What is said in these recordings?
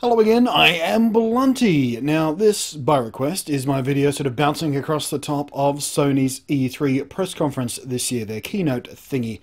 Hello again, I am Blunty. Now this, by request, is my video sort of bouncing across the top of Sony's E3 press conference this year, their keynote thingy.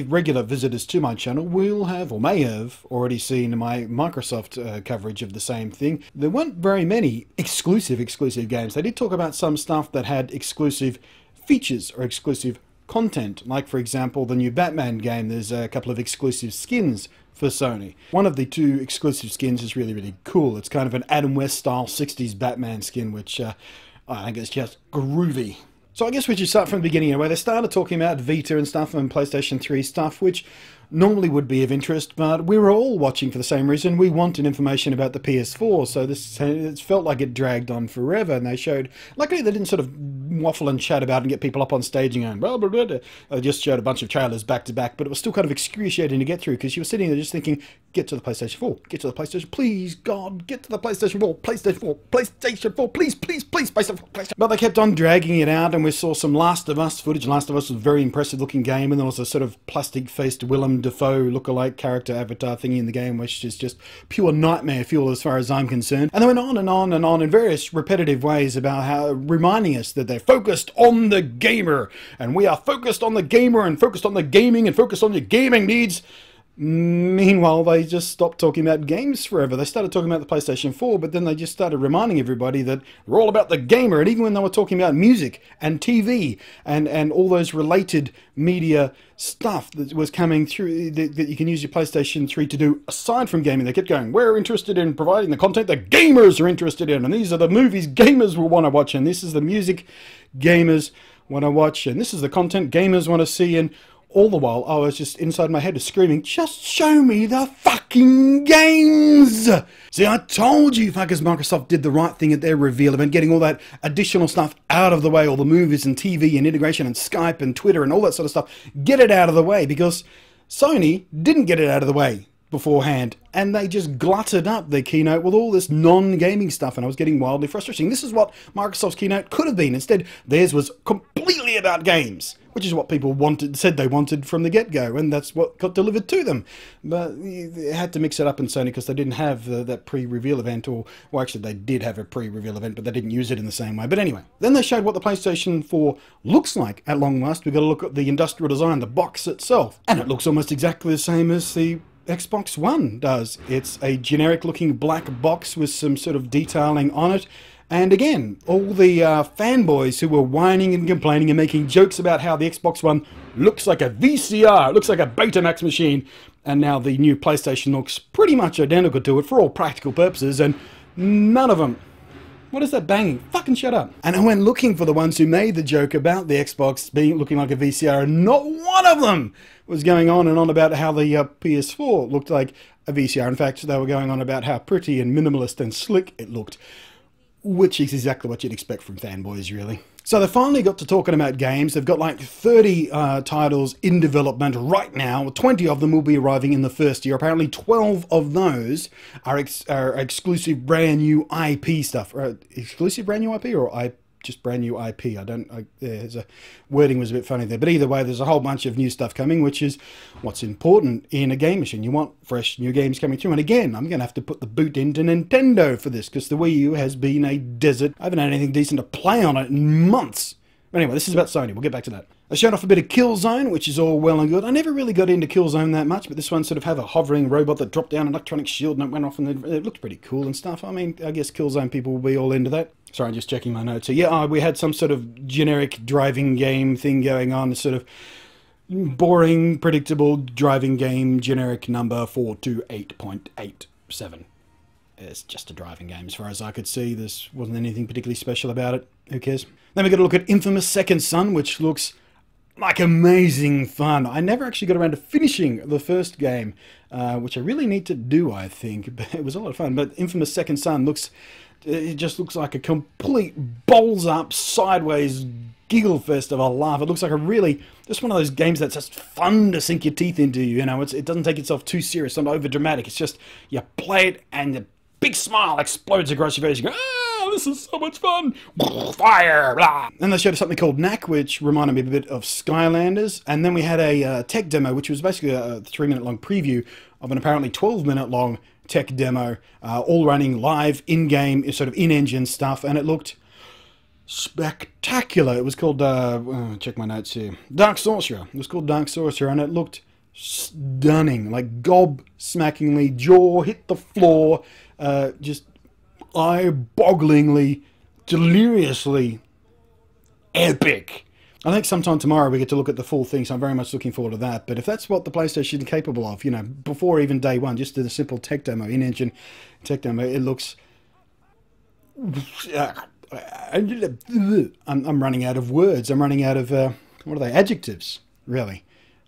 Regular visitors to my channel will have, or may have, already seen my Microsoft coverage of the same thing. There weren't very many exclusive games. They did talk about some stuff that had exclusive features or exclusive content, like for example the new Batman game. There's a couple of exclusive skins for Sony. One of the two exclusive skins is really cool. It's kind of an Adam West style 60s Batman skin, which I think is just groovy. So I guess we should start from the beginning, where they started talking about Vita and stuff and PlayStation 3 stuff, which normally would be of interest, but we were all watching for the same reason. We wanted information about the PS4, so it felt like it dragged on forever, and they showed, luckily they didn't sort of waffle and chat about and get people up on stage and going blah blah blah. They just showed a bunch of trailers back to back, but it was still kind of excruciating to get through, because you were sitting there just thinking, get to the PlayStation 4, get to the PlayStation, please God, get to the PlayStation 4, PlayStation 4, PlayStation 4, please, PlayStation 4, PlayStation. But they kept on dragging it out, and we saw some Last of Us footage. Last of Us was a very impressive looking game, and there was a sort of plastic-faced Willem Dafoe lookalike character avatar thingy in the game, which is just pure nightmare fuel as far as I'm concerned. And they went on and on and on in various repetitive ways about how, reminding us that they're focused on the gamer, and we are focused on the gamer and focused on the gaming and focused on your gaming needs. Meanwhile, they just stopped talking about games forever. They started talking about the PlayStation 4, but then they just started reminding everybody that we're all about the gamer. And even when they were talking about music and TV and all those related media stuff that was coming through that you can use your PlayStation 3 to do aside from gaming, they kept going, we're interested in providing the content that gamers are interested in, and these are the movies gamers will want to watch, and this is the music gamers want to watch, and this is the content gamers want to see. And all the while, I was just inside my head screaming, just show me the fucking games! See, I told you fuckers Microsoft did the right thing at their reveal event, getting all that additional stuff out of the way, all the movies and TV and integration and Skype and Twitter and all that sort of stuff. Get it out of the way, because Sony didn't get it out of the way beforehand, and they just glutted up their keynote with all this non-gaming stuff, and I was getting wildly frustrating. This is what Microsoft's keynote could have been. Instead, theirs was completely about games, which is what people said they wanted from the get-go, and that's what got delivered to them. But they had to mix it up in Sony because they didn't have that pre-reveal event, or, well, actually they did have a pre-reveal event, but they didn't use it in the same way. But anyway, then they showed what the PlayStation 4 looks like at long last. We've got to look at the industrial design, the box itself, and it looks almost exactly the same as the Xbox One does. It's a generic looking black box with some sort of detailing on it. And again, all the fanboys who were whining and complaining and making jokes about how the Xbox One looks like a VCR, it looks like a Betamax machine, and now the new PlayStation looks pretty much identical to it for all practical purposes, and none of them. What is that banging? Fucking shut up. And I went looking for the ones who made the joke about the Xbox looking like a VCR, and not one of them was going on and on about how the PS4 looked like a VCR. In fact, they were going on about how pretty and minimalist and slick it looked, which is exactly what you'd expect from fanboys, really. So they finally got to talking about games. They've got like 30 titles in development right now. 20 of them will be arriving in the first year. Apparently 12 of those are exclusive brand new IP stuff. Exclusive brand new IP or just brand new IP? Wording was a bit funny there. But either way, there's a whole bunch of new stuff coming, which is what's important in a game machine. You want fresh new games coming through. And again, I'm going to have to put the boot into Nintendo for this, because the Wii U has been a desert. I haven't had anything decent to play on it in months. But anyway, this is about Sony. We'll get back to that. I showed off a bit of Killzone, which is all well and good. I never really got into Killzone that much, but this one sort of had a hovering robot that dropped down an electronic shield and it went off, and it looked pretty cool and stuff. I mean, I guess Killzone people will be all into that. Sorry, I'm just checking my notes. So yeah, we had some sort of generic driving game thing going on, sort of boring, predictable driving game, generic number 428.87. It's just a driving game as far as I could see. There wasn't anything particularly special about it. Who cares? Then we got to look at Infamous Second Son, which looks like amazing fun. I never actually got around to finishing the first game, which I really need to do, I think. But it was a lot of fun. But Infamous Second Son it just looks like a complete balls up, sideways giggle fest of a laugh. It looks like just one of those games that's just fun to sink your teeth into. You know, it doesn't take itself too serious, not over dramatic. It's just, you play it and the big smile explodes across your face. You go, ah, this is so much fun. Fire, blah. Then they showed us something called Knack, which reminded me a bit of Skylanders. And then we had a tech demo, which was basically a 3-minute long preview of an apparently 12-minute long tech demo, all running live, in-game, sort of in-engine stuff, and it looked spectacular. It was called, check my notes here, Dark Sorcerer. It was called Dark Sorcerer, and it looked stunning, like gob-smackingly, jaw hit the floor, just eye-bogglingly, deliriously epic. I think sometime tomorrow we get to look at the full thing, so I'm very much looking forward to that. But if that's what the PlayStation is capable of, you know, before even day one, just do the simple tech demo, in-engine tech demo, it looks... I'm running out of words. I'm running out of, what are they, adjectives, really.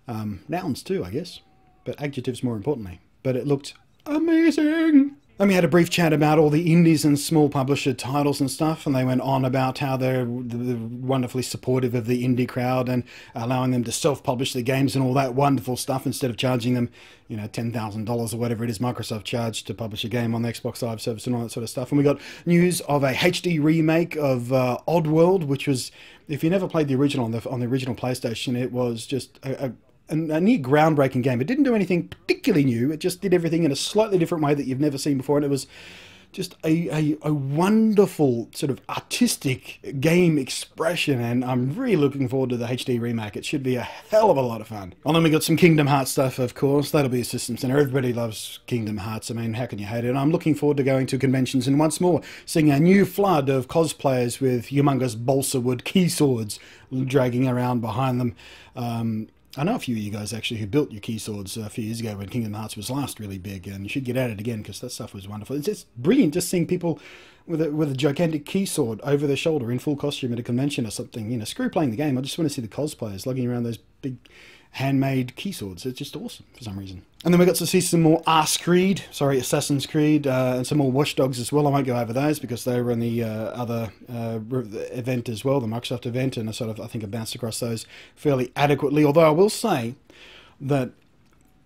Nouns too, I guess, but adjectives more importantly. But it looked amazing. Then we had a brief chat about all the indies and small publisher titles and stuff, and they went on about how they're wonderfully supportive of the indie crowd and allowing them to self-publish their games and all that wonderful stuff instead of charging them, you know, $10,000 or whatever it is Microsoft charged to publish a game on the Xbox Live service and all that sort of stuff. And we got news of a HD remake of Oddworld, which was, if you never played the original on the original PlayStation, it was just a near groundbreaking game. It didn't do anything particularly new. It just did everything in a slightly different way that you've never seen before, and it was just a wonderful sort of artistic game expression, and I'm really looking forward to the HD remake. It should be a hell of a lot of fun. And then we got some Kingdom Hearts stuff, of course. That'll be a system center. Everybody loves Kingdom Hearts. I mean, how can you hate it? And I'm looking forward to going to conventions and once more seeing a new flood of cosplayers with humongous balsa wood key swords dragging around behind them. I know a few of you guys actually who built your key swords a few years ago when Kingdom Hearts was last really big, and you should get at it again because that stuff was wonderful. It's just brilliant just seeing people with a gigantic key sword over their shoulder in full costume at a convention or something. You know, screw playing the game. I just want to see the cosplayers lugging around those big handmade key swords. It's just awesome for some reason. And then we got to see some more Assassin's Creed, and some more Watch Dogs as well. I won't go over those because they were in the other event as well, the Microsoft event, and I think I bounced across those fairly adequately. Although I will say that,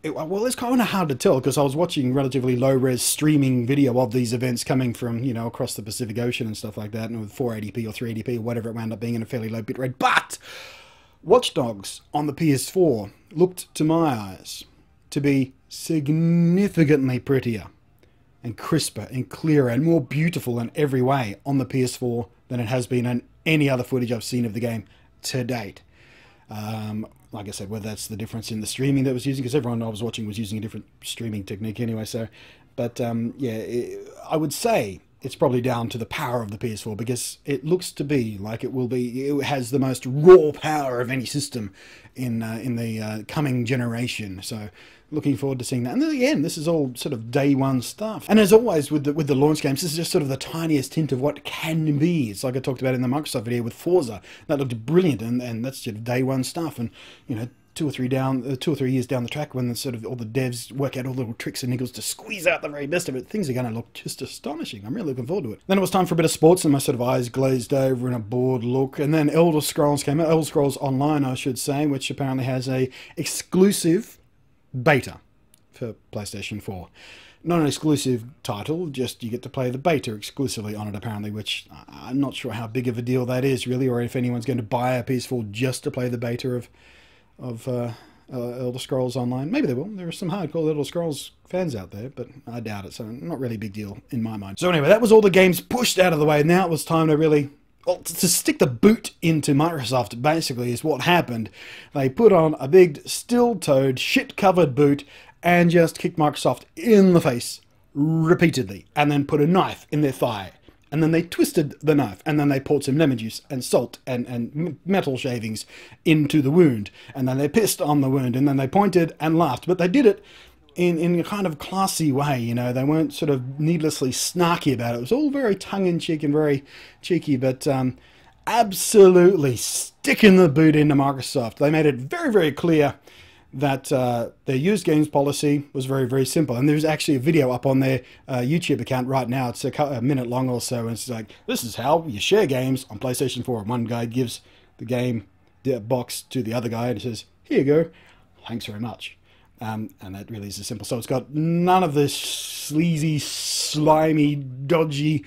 it's kind of hard to tell because I was watching relatively low-res streaming video of these events coming from, you know, across the Pacific Ocean and stuff like that, and with 480p or 380p or whatever it wound up being in a fairly low bitrate. But Watch Dogs on the PS4 looked, to my eyes, to be significantly prettier and crisper and clearer and more beautiful in every way on the PS4 than it has been on any other footage I've seen of the game to date. Like I said, whether that's the difference in the streaming that was using, because everyone I was watching was using a different streaming technique anyway, so, but yeah, I would say it's probably down to the power of the PS4 because it looks to be like it has the most raw power of any system in the coming generation. So looking forward to seeing that. And then again, this is all sort of day one stuff. And as always with the launch games, this is just sort of the tiniest hint of what can be. It's like I talked about in the Microsoft video with Forza. That looked brilliant, and that's sort of day one stuff. And you know, 2 or 3 years down the track, when all the devs work out all the little tricks and niggles to squeeze out the very best of it, things are going to look just astonishing. I'm really looking forward to it. Then it was time for a bit of sports, and my sort of eyes glazed over in a bored look. And then Elder Scrolls came out, Elder Scrolls Online, I should say, which apparently has a exclusive beta for PlayStation 4. Not an exclusive title, just you get to play the beta exclusively on it apparently, which I'm not sure how big of a deal that is really, or if anyone's going to buy a PS4 just to play the beta of Elder Scrolls Online. Maybe they will. There are some hardcore Elder Scrolls fans out there, but I doubt it, so not really a big deal in my mind. So anyway, that was all the games pushed out of the way. Now it was time to really, well, to stick the boot into Microsoft, basically, is what happened. They put on a big steel-toed, shit-covered boot and just kicked Microsoft in the face repeatedly, and then put a knife in their thigh. And then they twisted the knife, and then they poured some lemon juice and salt and metal shavings into the wound. And then they pissed on the wound, and then they pointed and laughed. But they did it in a kind of classy way, you know. They weren't sort of needlessly snarky about it. It was all very tongue-in-cheek and very cheeky, but absolutely sticking the boot into Microsoft. They made it very, very clear that their used games policy was very, very simple. And there's actually a video up on their YouTube account right now. It's a minute long or so, and it's like, this is how you share games on PlayStation 4. One guy gives the game box to the other guy and says, here you go, thanks very much. And that really is as simple. So it's got none of this sleazy, slimy, dodgy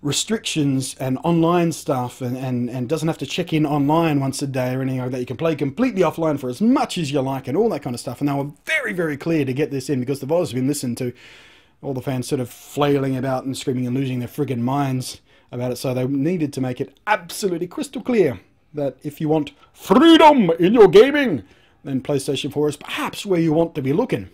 restrictions and online stuff, and doesn't have to check in online once a day or anything like that. You can play completely offline for as much as you like and all that kind of stuff. And they were very, very clear to get this in because the VOD's been listened to all the fans sort of flailing about and screaming and losing their friggin' minds about it. So they needed to make it absolutely crystal clear that if you want freedom in your gaming, then PlayStation 4 is perhaps where you want to be looking.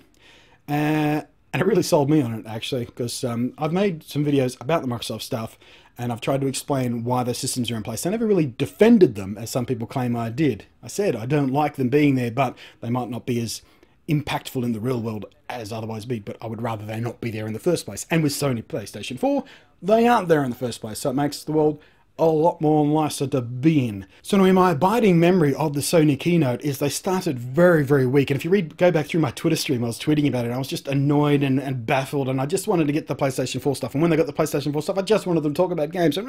And it really sold me on it, actually, because I've made some videos about the Microsoft stuff, and I've tried to explain why their systems are in place. I never really defended them, as some people claim I did. I said I don't like them being there, but they might not be as impactful in the real world as otherwise be, but I would rather they not be there in the first place. And with Sony PlayStation 4, they aren't there in the first place, so it makes the world a lot more nicer to be in. So anyway, my abiding memory of the Sony Keynote is they started very, very weak. And if you go back through my Twitter stream, I was tweeting about it. I was just annoyed and baffled, and I just wanted to get the PlayStation 4 stuff. And when they got the PlayStation 4 stuff, I just wanted them to talk about games. And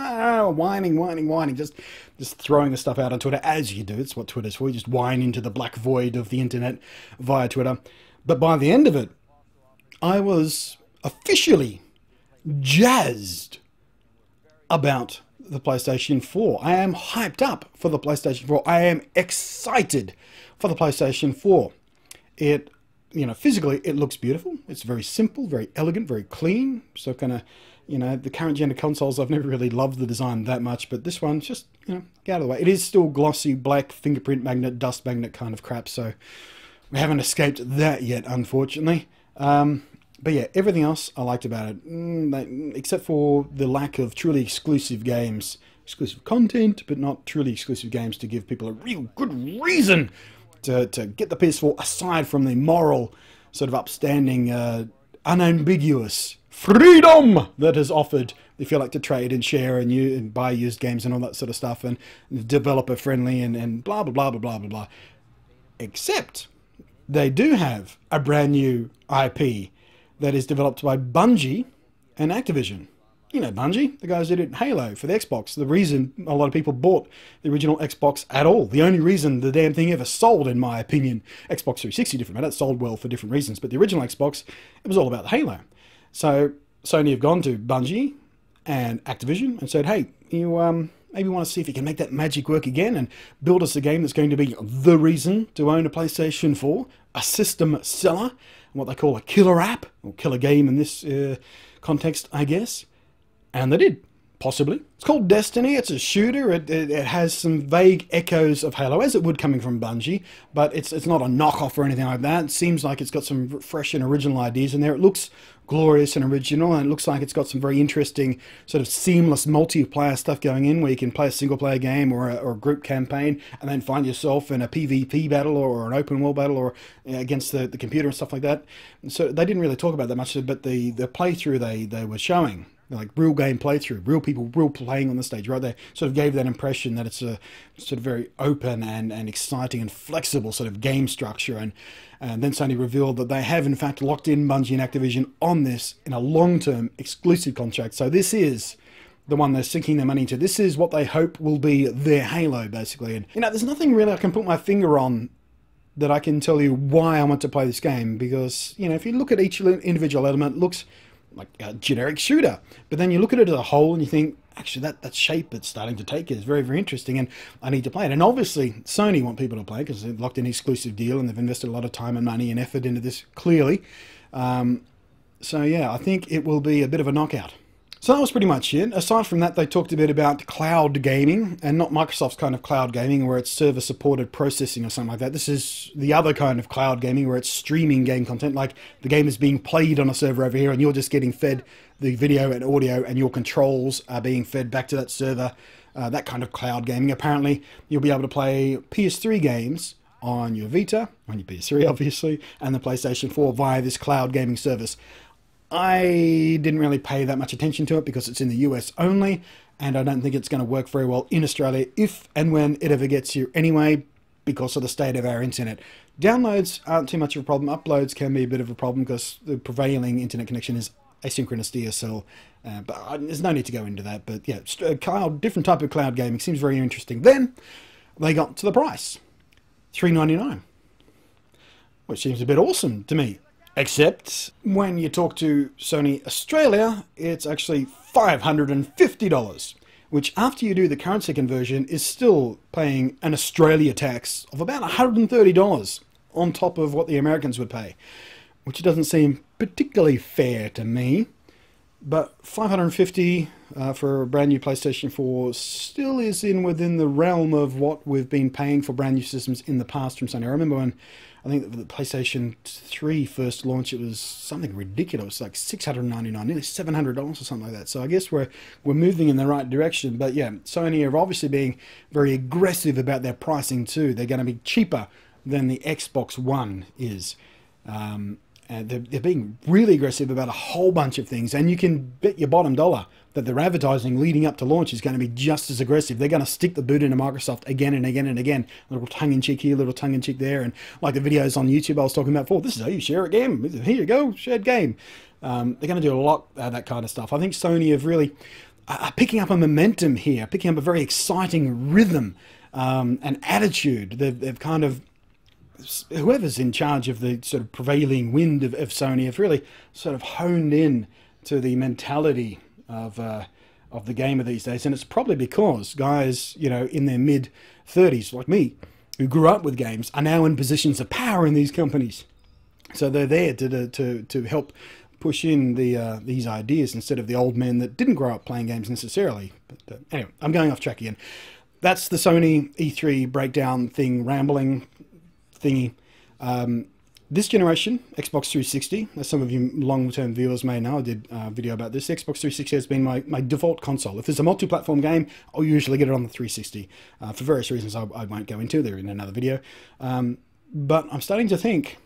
whining, just throwing the stuff out on Twitter, as you do. It's what Twitter's for. You just whine into the black void of the internet via Twitter. But by the end of it, I was officially jazzed about the PlayStation 4. I am hyped up for the PlayStation 4. I am excited for the PlayStation 4. It, physically, it looks beautiful. It's very simple, very elegant, very clean. So kind of, the current gen of consoles, I've never really loved the design that much, but this one, just, get out of the way. It is still glossy, black, fingerprint magnet, dust magnet kind of crap, so we haven't escaped that yet, unfortunately. But yeah, everything else I liked about it, except for the lack of truly exclusive games, exclusive content, but not truly exclusive games to give people a real good reason to get the PS4, aside from the moral, sort of upstanding, unambiguous freedom that is offered if you like to trade and share and buy used games and all that sort of stuff, and developer friendly and blah, blah, blah, blah, blah, blah, blah. Except they do have a brand new IP that is developed by Bungie and Activision. You know Bungie, the guys who did Halo for the Xbox. The reason a lot of people bought the original Xbox at all. The only reason the damn thing ever sold, in my opinion, Xbox 360 different matter, it sold well for different reasons, but the original Xbox, it was all about the Halo. So Sony have gone to Bungie and Activision and said, hey, you maybe want to see if you can make that magic work again and build us a game that's going to be the reason to own a PlayStation 4, a system seller, what they call a killer app, or killer game in this context, I guess. And they did, possibly. It's called Destiny. It's a shooter. It has some vague echoes of Halo, as it would coming from Bungie, but it's not a knockoff or anything like that. It seems like it's got some fresh and original ideas in there. It looks glorious and original, and it looks like it's got some very interesting sort of seamless multiplayer stuff going in, where you can play a single player game or a group campaign and then find yourself in a PvP battle or an open world battle or against the computer and stuff like that. And so they didn't really talk about that much, but the playthrough they were showing, like real game playthrough, real people, real playing on the stage, right? They sort of gave that impression that it's a sort of very open and exciting and flexible sort of game structure. And then Sony revealed that they have in fact locked in Bungie and Activision on this in a long-term exclusive contract. So this is the one they're sinking their money into. This is what they hope will be their Halo, basically. And there's nothing really I can put my finger on that I can tell you why I want to play this game, because if you look at each individual element, it looks like a generic shooter, but then you look at it as a whole and you think, actually that shape it's starting to take is very, very interesting, and I need to play it. And obviously Sony want people to play because they've locked in an exclusive deal and they've invested a lot of time and money and effort into this, clearly. So yeah, I think it will be a bit of a knockout. So that was pretty much it. Aside from that, they talked a bit about cloud gaming, and not Microsoft's kind of cloud gaming where it's server-supported processing or something like that. This is the other kind of cloud gaming where it's streaming game content, like the game is being played on a server over here and you're just getting fed the video and audio and your controls are being fed back to that server. That kind of cloud gaming. Apparently, you'll be able to play PS3 games on your Vita, on your PS3 obviously, and the PlayStation 4 via this cloud gaming service. I didn't really pay that much attention to it because it's in the US only, and I don't think it's going to work very well in Australia if and when it ever gets here anyway, because of the state of our internet. Downloads aren't too much of a problem. Uploads can be a bit of a problem because the prevailing internet connection is asynchronous DSL, but there's no need to go into that. But yeah, different type of cloud gaming seems very interesting. Then they got to the price, $3.99, which seems a bit awesome to me. Except when you talk to Sony Australia, it's actually $550, which after you do the currency conversion is still paying an Australia tax of about $130 on top of what the Americans would pay, which doesn't seem particularly fair to me. But 550 for a brand new PlayStation 4 still is within the realm of what we've been paying for brand new systems in the past from Sony. I remember when I think the PlayStation 3 first launched, it was something ridiculous, like $699, nearly $700 or something like that. So I guess we're moving in the right direction. But yeah, Sony are obviously being very aggressive about their pricing too. They're going to be cheaper than the Xbox One is. And they're being really aggressive about a whole bunch of things, and you can bet your bottom dollar that their advertising leading up to launch is going to be just as aggressive. They're going to stick the boot into Microsoft again and again and again. A little tongue-in-cheek here, a little tongue-in-cheek there, and like the videos on YouTube I was talking about before, this is how you share a game. Here you go, shared game. They're going to do a lot of that kind of stuff. I think Sony have really picking up a momentum here, picking up a very exciting rhythm and attitude. They've kind of, whoever's in charge of the sort of prevailing wind of Sony have really sort of honed in to the mentality of the gamer these days. And it's probably because guys, you know, in their mid-30s like me, who grew up with games, are now in positions of power in these companies. So they're there to help push in these ideas instead of the old men that didn't grow up playing games necessarily. But anyway, I'm going off track again. That's the Sony E3 breakdown thing, rambling thingy. This generation, Xbox 360, as some of you long-term viewers may know, I did a video about this. Xbox 360 has been my default console. If there's a multi-platform game, I'll usually get it on the 360 for various reasons I won't go into. They're in another video. But I'm starting to think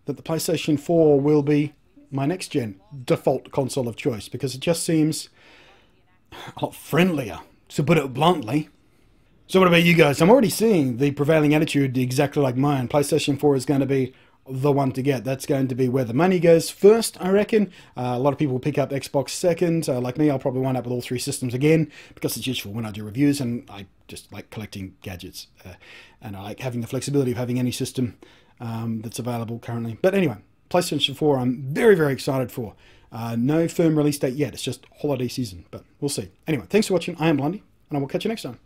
that the PlayStation 4 will be my next-gen default console of choice, because it just seems a lot friendlier, to put it bluntly. So what about you guys? I'm already seeing the prevailing attitude exactly like mine. PlayStation 4 is going to be the one to get. That's going to be where the money goes first, I reckon. A lot of people will pick up Xbox second. Like me, I'll probably wind up with all three systems again, because it's useful when I do reviews, and I just like collecting gadgets. And I like having the flexibility of having any system that's available currently. But anyway, PlayStation 4 I'm very, very excited for. No firm release date yet. It's just holiday season, but we'll see. Anyway, thanks for watching. I am Blunty, and I will catch you next time.